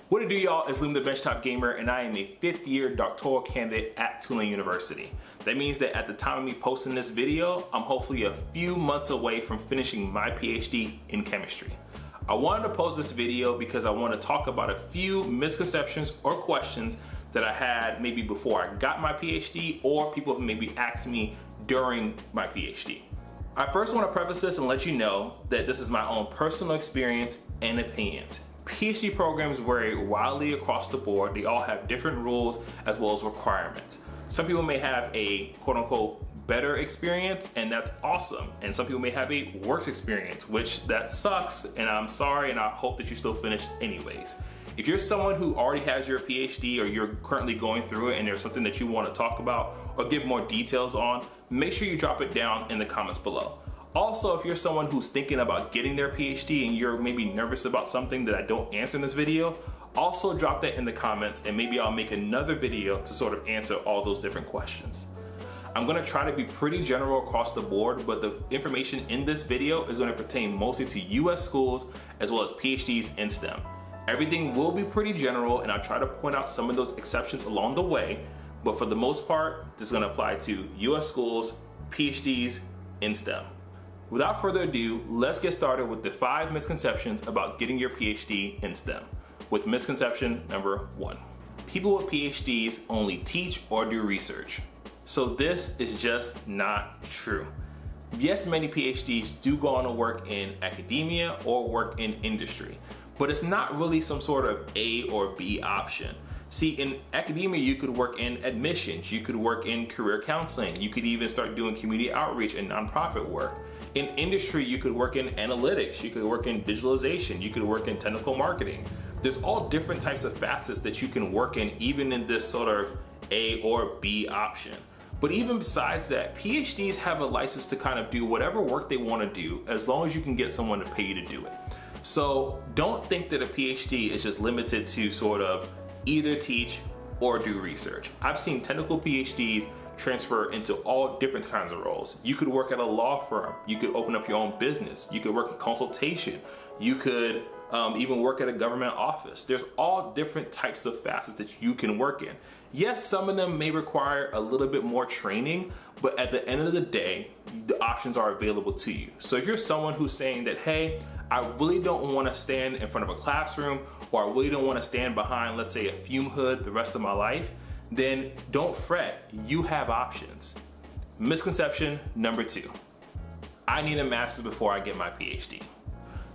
What it do, y'all? It's Lumi the Benchtop Gamer, and I am a 5th year doctoral candidate at Tulane University. That means that at the time of me posting this video, I'm hopefully a few months away from finishing my PhD in chemistry. I wanted to post this video because I want to talk about a few misconceptions or questions that I had maybe before I got my PhD, or people have maybe asked me during my PhD. I first want to preface this and let you know that this is my own personal experience and opinions. PhD programs vary wildly across the board. They all have different rules as well as requirements. Some people may have a quote-unquote better experience, and that's awesome. And some people may have a worse experience, which that sucks, and I'm sorry, and I hope that you still finish anyways. If you're someone who already has your PhD, or you're currently going through it and there's something that you want to talk about or give more details on, make sure you drop it down in the comments below. Also, if you're someone who's thinking about getting their PhD and you're maybe nervous about something that I don't answer in this video, also drop that in the comments and maybe I'll make another video to sort of answer all those different questions. I'm gonna try to be pretty general across the board, but the information in this video is gonna pertain mostly to US schools as well as PhDs in STEM. Everything will be pretty general, and I'll try to point out some of those exceptions along the way, but for the most part, this is gonna apply to US schools, PhDs in STEM. Without further ado, let's get started with the 5 misconceptions about getting your PhD in STEM. With misconception number 1. People with PhDs only teach or do research. So this is just not true. Yes, many PhDs do go on to work in academia or work in industry, but it's not really some sort of A or B option. See, in academia, you could work in admissions, you could work in career counseling, you could even start doing community outreach and nonprofit work. In industry, you could work in analytics, you could work in digitalization, you could work in technical marketing. There's all different types of facets that you can work in, even in this sort of A or B option. But even besides that, PhDs have a license to kind of do whatever work they want to do, as long as you can get someone to pay you to do it. So don't think that a PhD is just limited to sort of either teach or do research. I've seen technical PhDs transfer into all different kinds of roles. You could work at a law firm, you could open up your own business, you could work in consultation, you could even work at a government office. There's all different types of facets that you can work in. Yes, some of them may require a little bit more training, but at the end of the day, the options are available to you. So if you're someone who's saying that, hey, I really don't want to stand in front of a classroom, or I really don't want to stand behind, let's say, a fume hood the rest of my life, then don't fret, you have options. Misconception number 2. I need a master's before I get my PhD.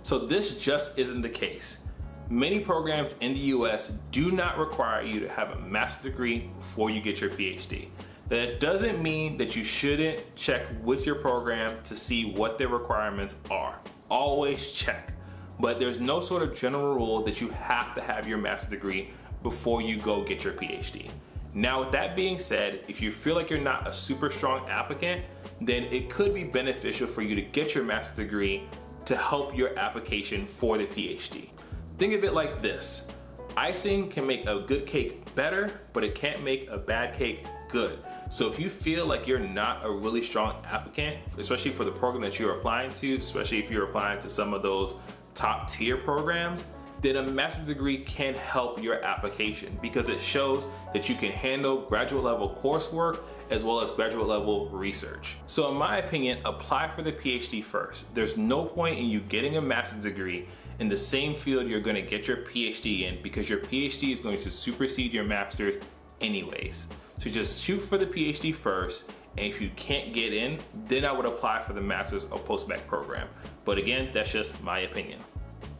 So this just isn't the case. Many programs in the US do not require you to have a master's degree before you get your PhD. That doesn't mean that you shouldn't check with your program to see what their requirements are. Always check. But there's no sort of general rule that you have to have your master's degree before you go get your PhD. Now, with that being said, if you feel like you're not a super strong applicant, then it could be beneficial for you to get your master's degree to help your application for the PhD. Think of it like this. Icing can make a good cake better, but it can't make a bad cake good. So if you feel like you're not a really strong applicant, especially for the program that you're applying to, especially if you're applying to some of those top tier programs, then a master's degree can help your application because it shows that you can handle graduate level coursework as well as graduate level research. So in my opinion, apply for the PhD first. There's no point in you getting a master's degree in the same field you're going to get your PhD in, because your PhD is going to supersede your master's anyways. So just shoot for the PhD first, and if you can't get in, then I would apply for the master's or post-bac program. But again, that's just my opinion.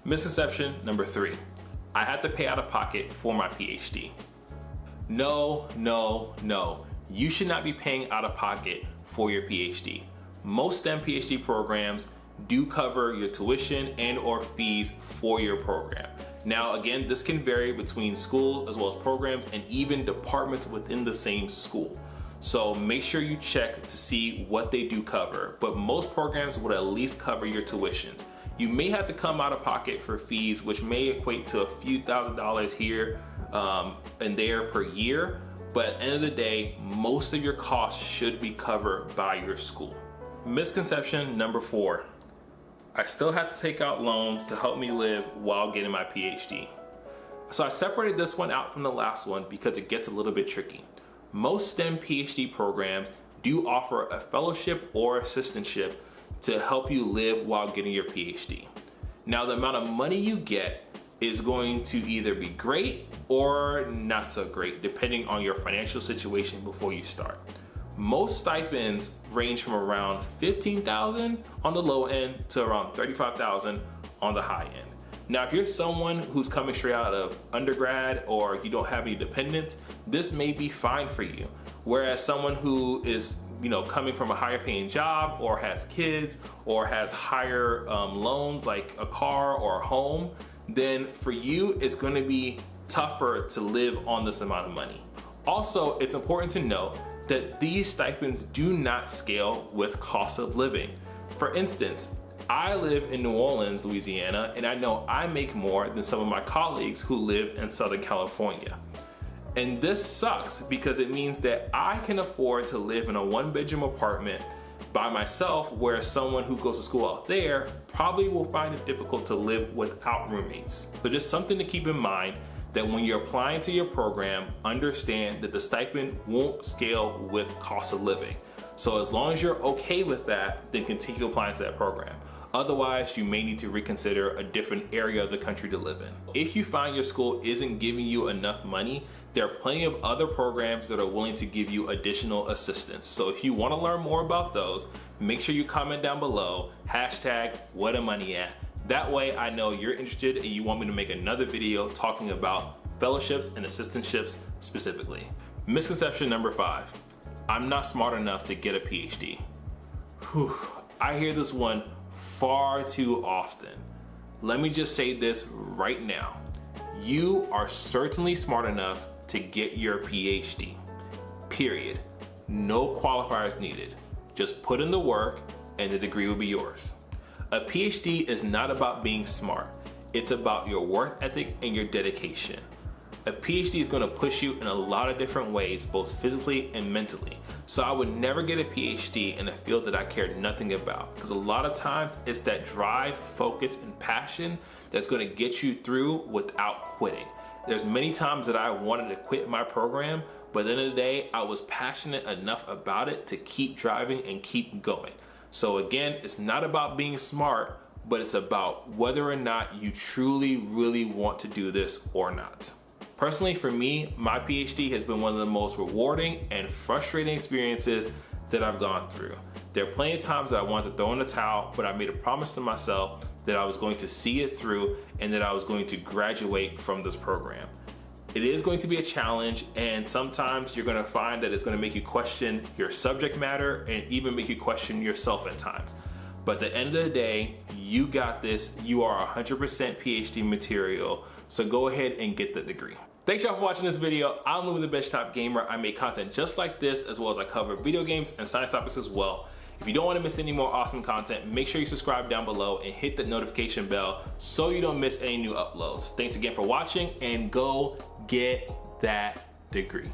Misconception number 3. I have to pay out of pocket for my PhD. No, no, no. You should not be paying out of pocket for your PhD. Most STEM PhD programs do cover your tuition and or fees for your program. Now again, this can vary between schools as well as programs and even departments within the same school. So make sure you check to see what they do cover, but most programs would at least cover your tuition. You may have to come out of pocket for fees, which may equate to a few $1,000s here and there per year, but at the end of the day, most of your costs should be covered by your school. Misconception number 4. I still have to take out loans to help me live while getting my PhD. So I separated this one out from the last one because it gets a little bit tricky. Most STEM PhD programs do offer a fellowship or assistantship to help you live while getting your PhD. Now, the amount of money you get is going to either be great or not so great, depending on your financial situation before you start. Most stipends range from around $15,000 on the low end to around $35,000 on the high end. Now, if you're someone who's coming straight out of undergrad or you don't have any dependents, this may be fine for you. Whereas someone who is coming from a higher paying job or has kids or has higher loans like a car or a home, then for you, it's going to be tougher to live on this amount of money. Also, it's important to note that these stipends do not scale with cost of living. For instance, I live in New Orleans, Louisiana, and I know I make more than some of my colleagues who live in Southern California. And this sucks because it means that I can afford to live in a one-bedroom apartment by myself, where someone who goes to school out there probably will find it difficult to live without roommates. So just something to keep in mind, that when you're applying to your program, understand that the stipend won't scale with cost of living. So as long as you're okay with that, then continue applying to that program. Otherwise, you may need to reconsider a different area of the country to live in. If you find your school isn't giving you enough money, there are plenty of other programs that are willing to give you additional assistance. So if you want to learn more about those, make sure you comment down below, #WhatAMoneyAt. That way I know you're interested and you want me to make another video talking about fellowships and assistantships specifically. Misconception number 5, I'm not smart enough to get a PhD. Whew, I hear this one far too often. Let me just say this right now. You are certainly smart enough to get your PhD, period. No qualifiers needed. Just put in the work and the degree will be yours. A PhD is not about being smart. It's about your work ethic and your dedication. A PhD is going to push you in a lot of different ways, both physically and mentally. So I would never get a PhD in a field that I cared nothing about, because a lot of times it's that drive, focus, and passion that's going to get you through without quitting. There's many times that I wanted to quit my program, but at the end of the day, I was passionate enough about it to keep driving and keep going. So again, it's not about being smart, but it's about whether or not you truly, really want to do this or not. Personally, for me, my PhD has been one of the most rewarding and frustrating experiences that I've gone through. There are plenty of times that I wanted to throw in the towel, but I made a promise to myself that I was going to see it through and that I was going to graduate from this program. It is going to be a challenge, and sometimes you're going to find that it's going to make you question your subject matter and even make you question yourself at times. But at the end of the day, you got this. You are 100% PhD material, so go ahead and get the degree. Thanks y'all for watching this video. I'm Lumi the Benchtop Gamer. I make content just like this, as well as I cover video games and science topics as well. If you don't want to miss any more awesome content, make sure you subscribe down below and hit the notification bell so you don't miss any new uploads. Thanks again for watching, and go get that degree.